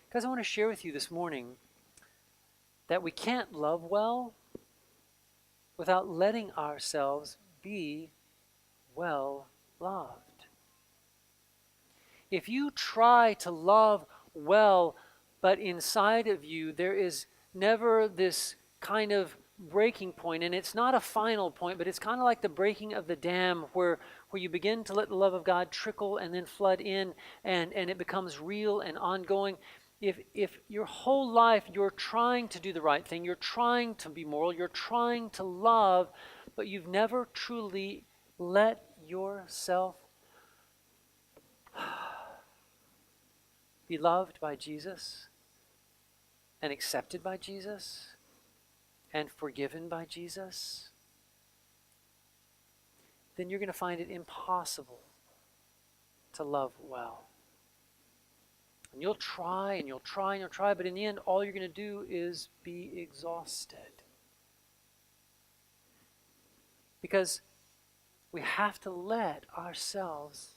Because I want to share with you this morning that we can't love well without letting ourselves be well loved. If you try to love well, but inside of you there is never this kind of breaking point, and it's not a final point, but it's kind of like the breaking of the dam where you begin to let the love of God trickle and then flood in, and it becomes real and ongoing. If your whole life you're trying to do the right thing, you're trying to be moral, you're trying to love, but you've never truly let yourself be loved by Jesus and accepted by Jesus and forgiven by Jesus, then you're going to find it impossible to love well. And you'll try and you'll try and you'll try, but in the end, all you're going to do is be exhausted. Because we have to let ourselves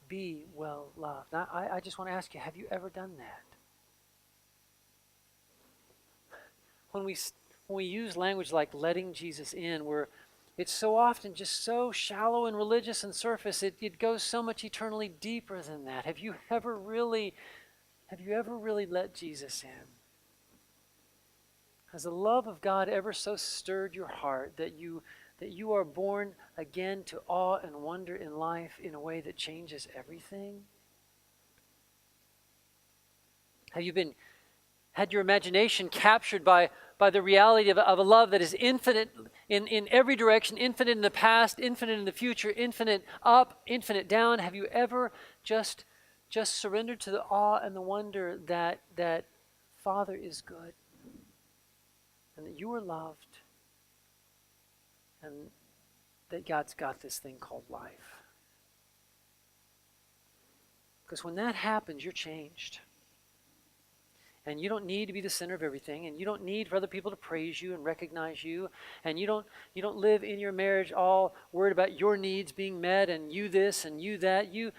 be well loved. Now, I just want to ask you, have you ever done that? When we use language like letting Jesus in, it's so often just so shallow and religious and surface. It goes so much eternally deeper than that. Have you ever really let Jesus in? Has the love of God ever so stirred your heart that you are born again to awe and wonder in life in a way that changes everything? Have you had your imagination captured by the reality of a love that is infinite in every direction, infinite in the past, infinite in the future, infinite up, infinite down? Have you ever just surrendered to the awe and the wonder that Father is good and that you are loved and that God's got this thing called life? Because when that happens, you're changed. And you don't need to be the center of everything, and you don't need for other people to praise you and recognize you, and you don't live in your marriage all worried about your needs being met and you this and you that. You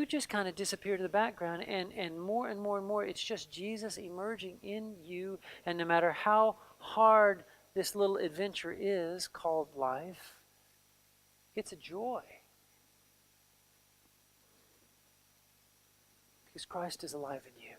just kind of disappear to the background, and more and more and more it's just Jesus emerging in you. And no matter how hard this little adventure is called life, it's a joy. Because Christ is alive in you.